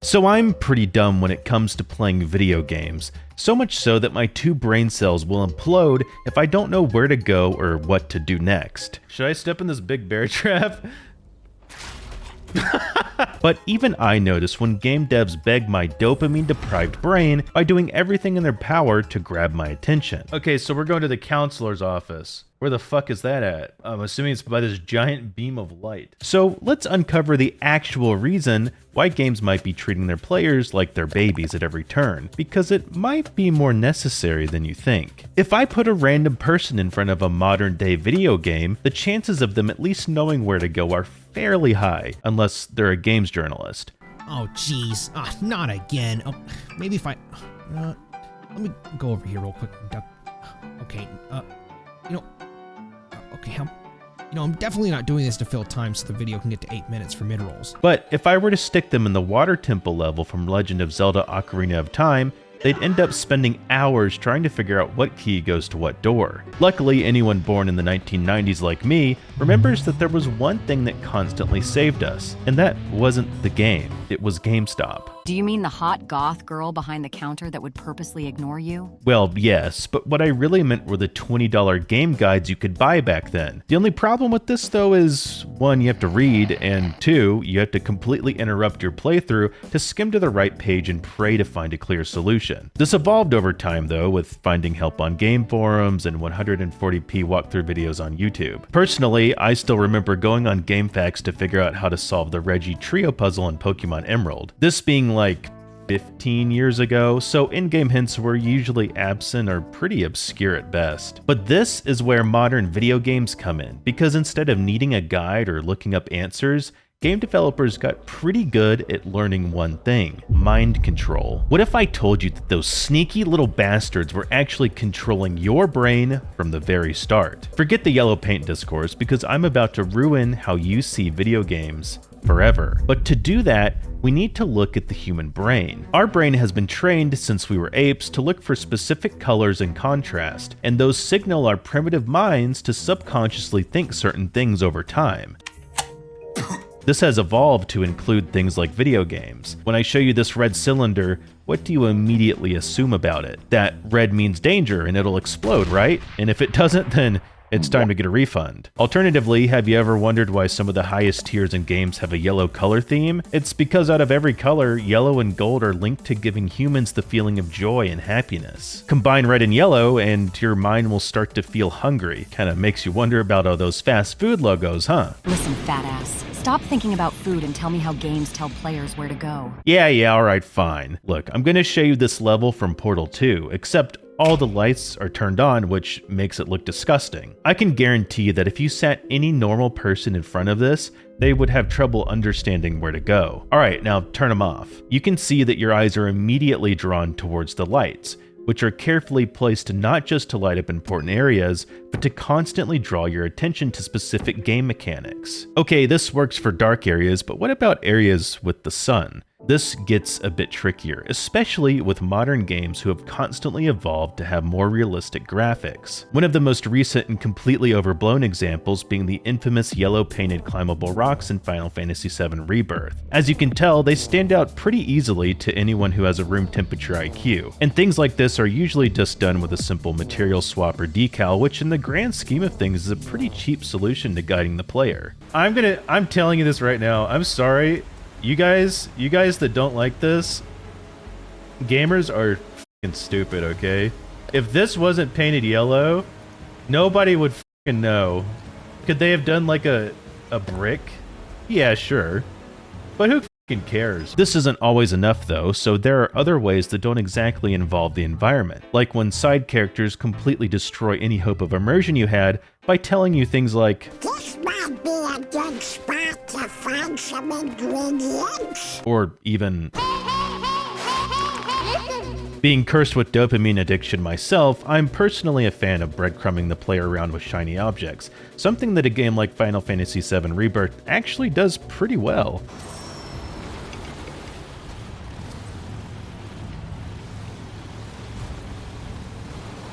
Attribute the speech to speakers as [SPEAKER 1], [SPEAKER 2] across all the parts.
[SPEAKER 1] So I'm pretty dumb when it comes to playing video games, so much so that my 2 brain cells will implode if I don't know where to go or what to do next. Should I step in this big bear trap? But even I notice when game devs beg my dopamine-deprived brain by doing everything in their power to grab my attention. Okay, so we're going to the counselor's office. Where the fuck is that at? I'm assuming it's by this giant beam of light. So let's uncover the actual reason why games might be treating their players like they're babies at every turn, because it might be more necessary than you think. If I put a random person in front of a modern day video game, the chances of them at least knowing where to go are fairly high, unless they're a games journalist.
[SPEAKER 2] Oh jeez, not again. Oh, maybe if I, let me go over here real quick. Okay, okay, I'm definitely not doing this to fill time so the video can get to 8 minutes for mid-rolls.
[SPEAKER 1] But if I were to stick them in the water temple level from Legend of Zelda Ocarina of Time, they'd end up spending hours trying to figure out what key goes to what door. Luckily, anyone born in the 1990s like me remembers that there was one thing that constantly saved us, and that wasn't the game, it was GameStop.
[SPEAKER 3] Do you mean the hot goth girl behind the counter that would purposely ignore you?
[SPEAKER 1] Well, yes, but what I really meant were the $20 game guides you could buy back then. The only problem with this though is, 1, you have to read, and 2, you have to completely interrupt your playthrough to skim to the right page and pray to find a clear solution. This evolved over time though, with finding help on game forums and 140p walkthrough videos on YouTube. Personally, I still remember going on GameFAQs to figure out how to solve the Reggie Trio puzzle in Pokemon Emerald. This being like 15 years ago, so in-game hints were usually absent or pretty obscure at best. But this is where modern video games come in, because instead of needing a guide or looking up answers, game developers got pretty good at learning one thing: mind control. What if I told you that those sneaky little bastards were actually controlling your brain from the very start? Forget the yellow paint discourse, because I'm about to ruin how you see video games forever. But to do that, we need to look at the human brain. Our brain has been trained since we were apes to look for specific colors and contrast, and those signal our primitive minds to subconsciously think certain things over time. This has evolved to include things like video games. When I show you this red cylinder, what do you immediately assume about it? That red means danger and it'll explode, right? And if it doesn't, then it's time to get a refund. Alternatively, have you ever wondered why some of the highest tiers in games have a yellow color theme? It's because out of every color, yellow and gold are linked to giving humans the feeling of joy and happiness. Combine red and yellow and your mind will start to feel hungry. Kinda makes you wonder about all those fast food logos, huh?
[SPEAKER 3] Listen, fat ass. Stop thinking about food and tell me how games tell players where to go.
[SPEAKER 1] Yeah, alright, fine. Look, I'm gonna show you this level from Portal 2, except all the lights are turned on, which makes it look disgusting. I can guarantee that if you sat any normal person in front of this, they would have trouble understanding where to go. Alright, now turn them off. You can see that your eyes are immediately drawn towards the lights, which are carefully placed not just to light up important areas, but to constantly draw your attention to specific game mechanics. Okay, this works for dark areas, but what about areas with the sun? This gets a bit trickier, especially with modern games who have constantly evolved to have more realistic graphics. One of the most recent and completely overblown examples being the infamous yellow painted climbable rocks in Final Fantasy VII Rebirth. As you can tell, they stand out pretty easily to anyone who has a room temperature IQ, and things like this are usually just done with a simple material swap or decal, which in the grand scheme of things is a pretty cheap solution to guiding the player. I'm telling you this right now, I'm sorry. You guys that don't like this, gamers are fucking stupid, okay? If this wasn't painted yellow, nobody would fucking know. Could they have done like a brick? Yeah, sure. But who fucking cares? This isn't always enough though, so there are other ways that don't exactly involve the environment. Like when side characters completely destroy any hope of immersion you had by telling you things like, "This might be a good spot to find some ingredients," or even, being cursed with dopamine addiction myself, I'm personally a fan of breadcrumbing the player around with shiny objects, something that a game like Final Fantasy VII Rebirth actually does pretty well.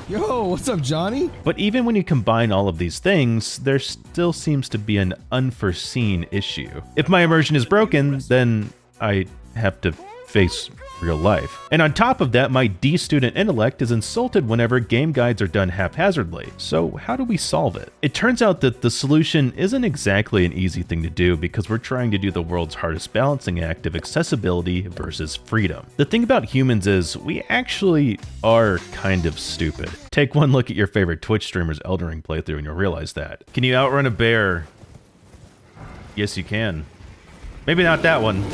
[SPEAKER 2] Yo, what's up, Johnny?
[SPEAKER 1] But even when you combine all of these things, there still seems to be an unforeseen issue. If my immersion is broken, then I have to face real life. And on top of that, my D-student intellect is insulted whenever game guides are done haphazardly. So how do we solve it? It turns out that the solution isn't exactly an easy thing to do because we're trying to do the world's hardest balancing act of accessibility versus freedom. The thing about humans is we actually are kind of stupid. Take one look at your favorite Twitch streamer's Elden Ring playthrough and you'll realize that. Can you outrun a bear? Yes, you can. Maybe not that one.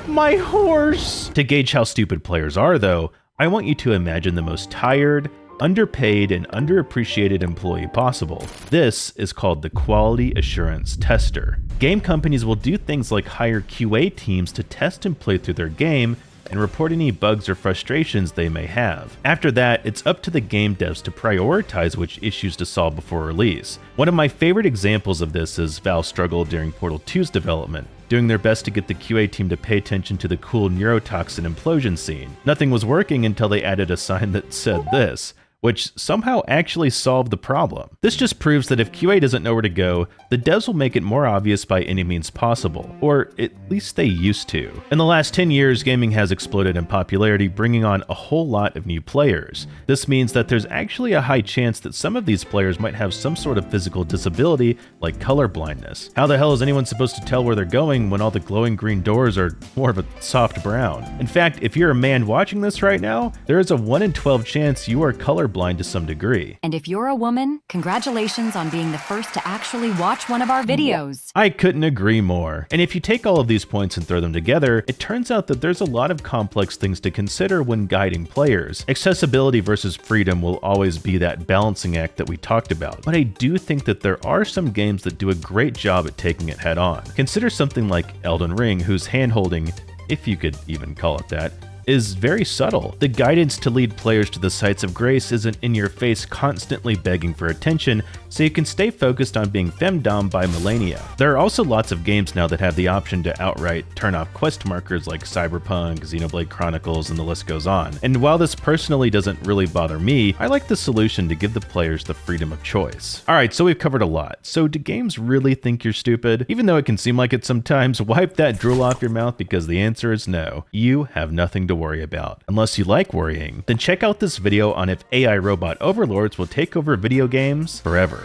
[SPEAKER 1] My horse! To gauge how stupid players are, though, I want you to imagine the most tired, underpaid, and underappreciated employee possible. This is called the Quality Assurance Tester. Game companies will do things like hire QA teams to test and play through their game and report any bugs or frustrations they may have. After that, it's up to the game devs to prioritize which issues to solve before release. One of my favorite examples of this is Valve's struggle during Portal 2's development, doing their best to get the QA team to pay attention to the cool neurotoxin implosion scene. Nothing was working until they added a sign that said this, which somehow actually solved the problem. This just proves that if QA doesn't know where to go, the devs will make it more obvious by any means possible, or at least they used to. In the last 10 years, gaming has exploded in popularity, bringing on a whole lot of new players. This means that there's actually a high chance that some of these players might have some sort of physical disability, like color blindness. How the hell is anyone supposed to tell where they're going when all the glowing green doors are more of a soft brown? In fact, if you're a man watching this right now, there is a 1 in 12 chance you are colorblind to some degree.
[SPEAKER 3] And if you're a woman, congratulations on being the first to actually watch one of our videos.
[SPEAKER 1] I couldn't agree more. And if you take all of these points and throw them together, it turns out that there's a lot of complex things to consider when guiding players. Accessibility versus freedom will always be that balancing act that we talked about, but I do think that there are some games that do a great job at taking it head on. Consider something like Elden Ring, whose hand-holding, if you could even call it that, is very subtle. The guidance to lead players to the sights of grace isn't in your face constantly begging for attention, so you can stay focused on being femdom by millennia. There are also lots of games now that have the option to outright turn off quest markers like Cyberpunk, Xenoblade Chronicles, and the list goes on. And while this personally doesn't really bother me, I like the solution to give the players the freedom of choice. Alright, so we've covered a lot. So do games really think you're stupid? Even though it can seem like it sometimes, wipe that drool off your mouth because the answer is no. You have nothing to worry about. Unless you like worrying, then check out this video on if AI robot overlords will take over video games forever.